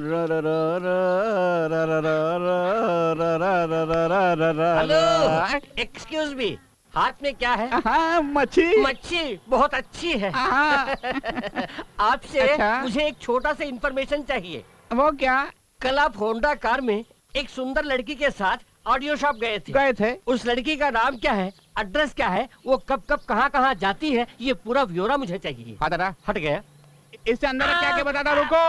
Hello, excuse me, हाथ में क्या है? हाँ, मच्छी। मच्छी बहुत अच्छी है। आपसे मुझे एक छोटा सा इंफॉर्मेशन चाहिए। वो क्या? कल आप होंडा कार में एक सुंदर लड़की के साथ ऑडियो शॉप गए थे। उस लड़की का नाम क्या है, एड्रेस क्या है, वो कब कब कहाँ जाती है, ये पूरा ब्यौरा मुझे चाहिए। हट गया। इससे अंदर क्या क्या बताता, रुको।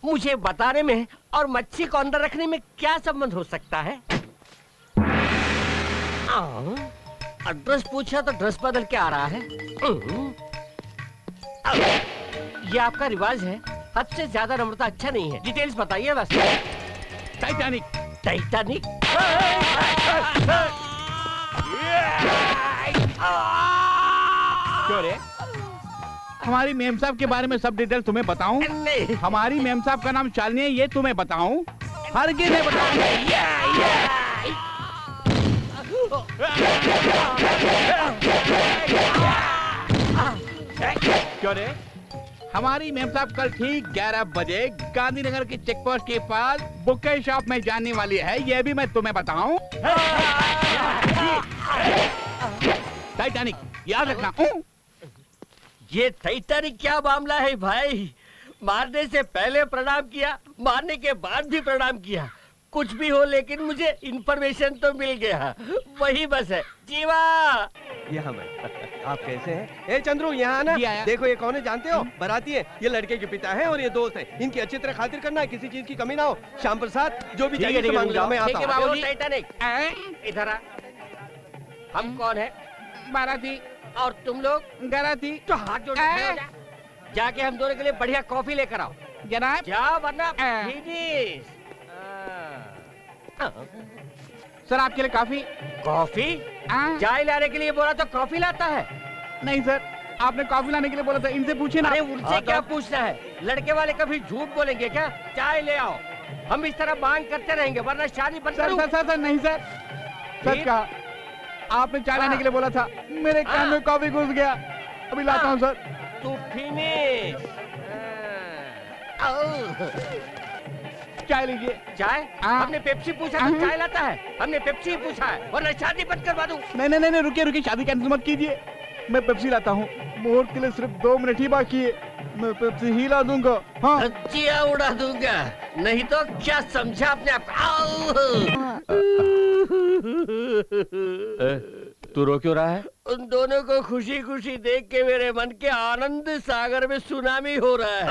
मुझे बताने में और मच्छी को अंदर रखने में क्या संबंध हो सकता है? एड्रेस पूछा तो ड्रेस बदल के आ रहा है। ये आपका रिवाज है, हद से ज्यादा नम्रता अच्छा नहीं है। डिटेल्स बताइए बस। टाइटैनिक। टाइटैनिक? क्यों रे? हमारी मेम साहब के बारे में सब डिटेल तुम्हें बताऊं? नहीं। हमारी मेम साहब का नाम शालिनी है, ये तुम्हें बताऊं? हरगिज़ नहीं बताऊं। क्यों रे? हमारी मेम साहब कल ठीक 11 बजे गांधीनगर के चेक पोस्ट के पास बुके शॉप में जाने वाली है, ये भी मैं तुम्हें बताऊं? टाइटैनिक याद रखना। ये टाइटैनिक क्या मामला है भाई? मारने से पहले प्रणाम किया, मारने के बाद भी प्रणाम किया। कुछ भी हो लेकिन मुझे इंफॉर्मेशन तो मिल गया, वही बस है। जीवा, यहाँ मैं। आप कैसे हैं? ए चंद्रू, यहाँ आना। देखो ये कौन है जानते हो? बाराती है। ये लड़के के पिता है और ये दोस्त है। इनकी अच्छी तरह खातिर करना है, किसी चीज की कमी ना हो। शाम प्रसाद जो भी चाहिए मांग लो, मैं आता हूँ। टाइटैनिक इधर आ। हम कौन है? बाराती। और तुम लोग? गराती। तो हाथ जोड़ के जाके हम दोनों के लिए बढ़िया कॉफी लेकर आओ। जनाब। जाओ वरना फिनिश। सर आपके लिए काफी। कॉफी? चाय लाने के लिए बोला तो कॉफी लाता है? नहीं सर, आपने कॉफी लाने के लिए बोला था, इनसे पूछे ना। अरे उनसे क्या पूछना है? लड़के वाले कभी झूठ बोलेंगे क्या? चाय ले आओ। हम इस तरह मांग करते रहेंगे वरना शादी बंद करूं। सर नहीं सर, सच कहा। आपने चाय लाने के लिए बोला था, मेरे कान में कॉफी घुस गया। अभी लाता हूँ सर। तू फिनिश। चाय लीजिए। चाय? हमने पेप्सी पूछा तो चाय लाता है? हमने पेप्सी ही पूछा है, वरना शादी बंद करवा दूं। नहीं, रुकिए, शादी कैंसिल मत कीजिए। मैं पेप्सी लाता हूँ। मुहूर्त के लिए सिर्फ 2 मिनट ही बाकी है, मैं पेप्सी ही ला दूंगा। हाँ, धज्जियां उड़ा दूंगा, नहीं तो क्या समझा अपने आप? तू रो क्यों रहा है? उन दोनों को खुशी खुशी देख के मेरे मन के आनंद सागर में सुनामी हो रहा है।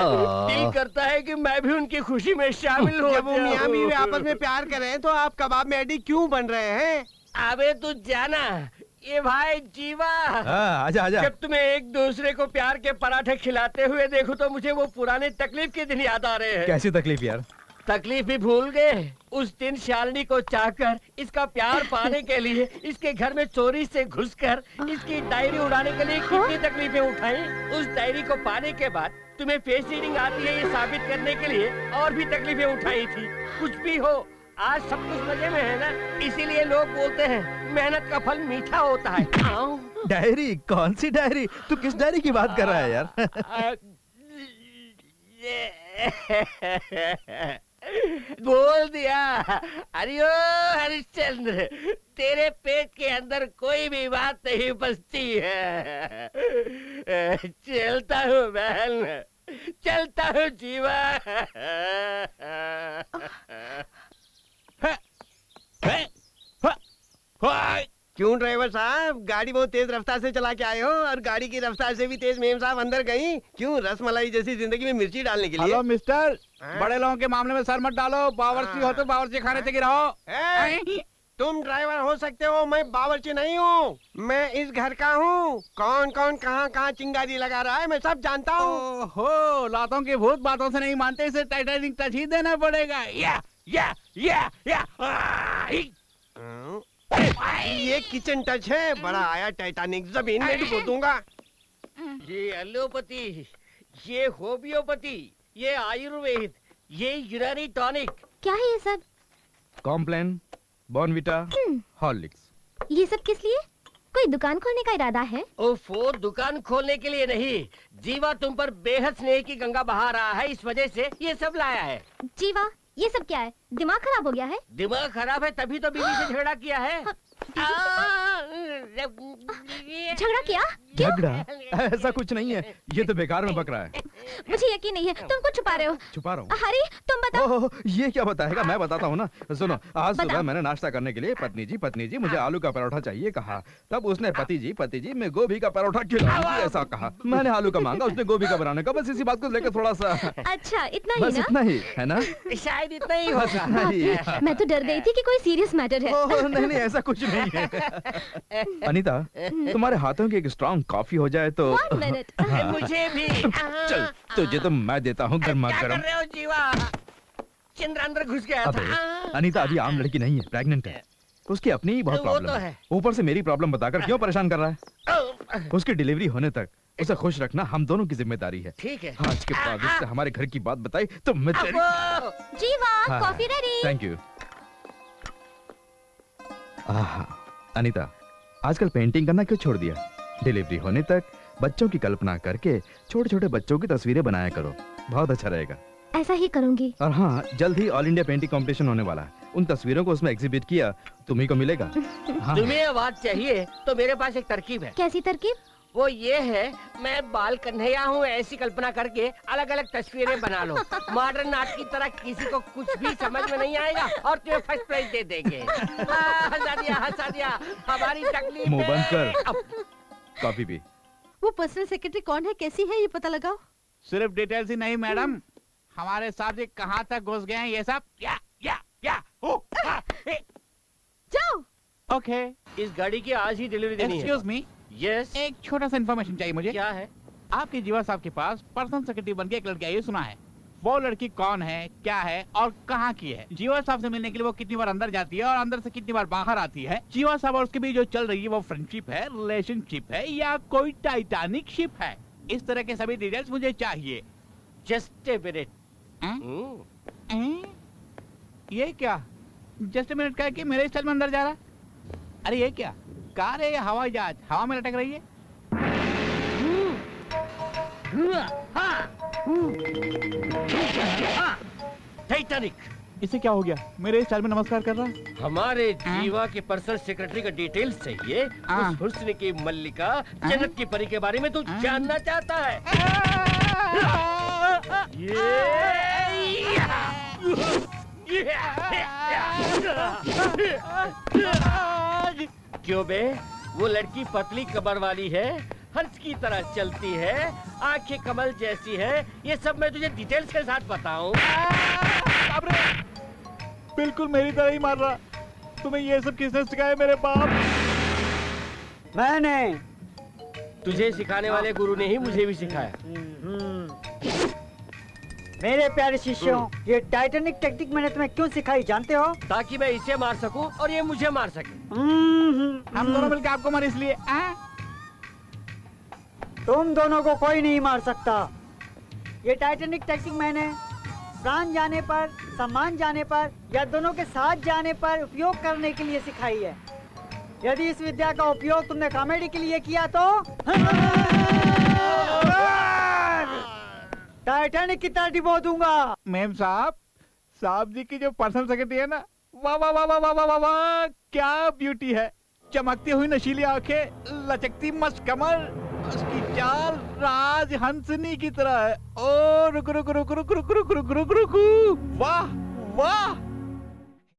दिल करता है कि मैं भी उनकी खुशी में शामिल हो जब वो मियां बीवी आपस में प्यार कर रहे हैं तो आप कबाब में एडी क्यों बन रहे हैं? अबे तू जाना, ये भाई जीवा। आजा। जब तुम्हें एक दूसरे को प्यार के पराठे खिलाते हुए देखो तो मुझे वो पुराने तकलीफ के दिन याद आ रहे हैं। कैसी तकलीफ यार? तकलीफ भी भूल गए। उस दिन शालिनी को चाहकर, इसका प्यार पाने के लिए इसके घर में चोरी से घुसकर इसकी डायरी उड़ाने के लिए कितनी तकलीफें उठाई। उस डायरी को पाने के बाद तुम्हें फेस रीडिंग आती है ये साबित करने के लिए और भी तकलीफें उठाई थी। कुछ भी हो, आज सब कुछ मजे में है ना, इसीलिए लोग बोलते हैं मेहनत का फल मीठा होता है। डायरी? कौन सी डायरी? तू किस डायरी की बात कर रहा है यार? बोल दिया। हरिओ हरिश्चंद्र, तेरे पेट के अंदर कोई भी बात नहीं बसती है। चलता हूँ बहन, चलता हूँ जीवा। क्यों ड्राइवर साहब, गाड़ी बहुत तेज रफ्तार से चला के आए हो और गाड़ी की रफ्तार से भी तेज मेम साहब अंदर गई? क्यों, रसमलाई जैसी जिंदगी में मिर्ची डालने के लिए? हेलो मिस्टर, बड़े लोगों के मामले में सर मत डालो। बावर्ची हो तो बावर्ची खाने से गिराओ। तुम ड्राइवर हो सकते हो, मैं बावर्ची नहीं हूँ। मैं इस घर का हूँ। कौन कौन कहाँ चिंगारी लगा रहा है मैं सब जानता हूँ। हो, लातों के भूत बातों से नहीं मानते, इसे टाइटैनिक टच ही देना पड़ेगा। ये किचन टच है, बड़ा आया टाइटैनिक, जमीन में डुबो दूंगा। ये एलोपैथी, ये होम्योपैथी, ये आयुर्वेद, ये यूनानी टॉनिक। क्या है ये सब? Complan, Bournvita, Horlicks. ये सब किस लिए? कोई दुकान खोलने का इरादा है? ओफो, दुकान खोलने के लिए नहीं, जीवा तुम पर बेहद स्नेह की गंगा बहा रहा है, इस वजह से ये सब लाया है। जीवा, ये सब क्या है? दिमाग खराब हो गया है? दिमाग खराब है तभी तो बीवी से झगड़ा किया है। झगड़ा किया? क्यों? झगड़ा? ऐसा कुछ नहीं है, ये तो बेकार में बक रहा है। मुझे यकीन नहीं है, तुम कुछ छुपा रहे हो। छुपा रहा हूँ? हरी, तुम बताओ। ओह, ये क्या बताएगा, मैं बताता हूँ ना। सुनो, आज बताओ। सुबह मैंने नाश्ता करने के लिए पत्नी जी मुझे आलू का परोठा चाहिए कहा। तब उसने पति जी मैं गोभी का परोठा खिलाऊंगी ऐसा कहा। मैंने आलू का मांगा, उसने गोभी का बनाने का। बस इसी बात को लेकर थोड़ा सा। अच्छा, इतना ही बस ना? इतना ही है ना? शायद इतना ही होगा। इतना ही। मैं तो डर गई थी कि कोई सीरियस मैटर है। ओह, नहीं ऐसा कुछ नहीं है। अनीता, तुम्हारे हाथों की एक स्ट्रॉन्ग कॉफी हो जाए तो। 1 मिनट। मुझे भी। चल, तुझे तो मैं देता हूँ गर्मा क्या कर गर्म। रहे हो जीवा? चंद्र अंदर घुस गया अबे, था। अनीता अभी आम लड़की नहीं है, प्रेग्नेंट है। उसकी अपनी ही बहुत वो प्रॉब्लम तो है। है। ऊपर से मेरी प्रॉब्लम बताकर क्यों परेशान कर रहा है? उसकी डिलीवरी होने तक उसे खुश रखना हम दोनों की जिम्मेदारी है। ठीक है। आज के बाद उससे हमारे घर की बात बताई तो मैं तेरी। अब्बो! जीवा, हाँ। Coffee ready. Thank you. Anita, आजकल पेंटिंग करना क्यों छोड़ दिया? डिलीवरी होने तक बच्चों की कल्पना करके छोटे छोटे बच्चों की तस्वीरें बनाया करो, बहुत अच्छा रहेगा। ऐसा ही करूंगी। और हाँ, जल्द ही ऑल इंडिया पेंटिंग कंपटीशन होने वाला है। उन तस्वीरों को उसमें एग्जिबिट किया, तुम्ही को मिलेगा। हाँ। तुम्हें आवाज चाहिए तो मेरे पास एक तरकीब है। कैसी तरकीब? वो ये है, मैं बाल कन्हैया हूँ ऐसी कल्पना करके अलग अलग तस्वीरें बना लो। मॉडर्न आर्ट की तरह किसी को कुछ भी समझ में नहीं आएगा और तुम्हें फर्स्ट प्राइज दे देंगे। हंसा दिया, हमारी तकलीफ मुंह बंद कर। अब कॉफी पी। वो पर्सनल सेक्रेटरी कौन है, कैसी है, ये पता लगाओ। सिर्फ डिटेल्स ही नहीं मैडम, हमारे साथ ये कहाँ तक घुस गए हैं ये सब। क्या जाओ। ओके, इस गाड़ी की आज ही डिलीवरी देनी है। Excuse me, yes. एक छोटा सा इन्फॉर्मेशन चाहिए मुझे। क्या है? आपके जीवा साहब के पास पर्सनल सेक्रेटरी बन के एक लड़की आई है, सुना है। वो लड़की कौन है, क्या है और कहाँ की है? जीवा साहब से मिलने के लिए वो कितनी बार अंदर जाती है और अंदर से कितनी बार बाहर आती है? जीवा साहब और उसके बीच जो चल रही है वो फ्रेंडशिप है, रिलेशनशिप है या कोई टाइटैनिक शिप है? इस तरह के सभी डिटेल्स मुझे चाहिए। Just a minute. ये क्या जस्ट मिनट कह के मेरे स्टाइल में अंदर जा रहा है? अरे ये क्या कार है या हवाई जहाज हवा में लटक रही है? टाइटैनिक। इसे क्या हो गया? मेरे स्टाइल में नमस्कार कर रहा है। हमारे जीवा के पर्सनल सेक्रेटरी का डिटेल्स चाहिए। हाँ। उस हुस्न की मल्लिका, जन्नत की परी के बारे में तू जानना चाहता है। क्यों बे? वो लड़की पतली कमर वाली है, हंस की तरह चलती है, आंखें कमल जैसी है। ये सब मैं तुझे डिटेल्स के साथ बताऊं। बिल्कुल मेरी तरह ही मार रहा। तुम्हें ये सब किसने सिखाया मेरे बाप? मैंने। तुझे सिखाने वाले गुरु ने ही मुझे भी सिखाया। मेरे प्यारे शिष्यों, ये टाइटैनिक टेक्निक मैंने तुम्हें क्यों सिखाई जानते हो? ताकि मैं इसे मार सकूं और ये मुझे मार सके। हम दोनों मिलकर आपको मारे इसलिए। तुम दोनों को कोई नहीं मार सकता। ये टाइटैनिक टेक्निक मैंने प्राण जाने पर, सम्मान जाने पर या दोनों के साथ जाने पर उपयोग करने के लिए सिखाई है। यदि इस विद्या का उपयोग तुमने कॉमेडी के लिए किया तो टाइटैनिक की तरह डुबो दूंगा। मैम साहब जी की जो पर्सनल सेक्रेटरी है ना, वाह वाह वाह वाह वाह वाह वाह वाह, क्या ब्यूटी है। चमकती हुई नशीली आंखें, लचकती मस्त कमर, उसकी चाल राज हंसनी की तरह है। ओ रुक रुक रुक रुक रुक रुक रुक रुक रुक, वाह वाह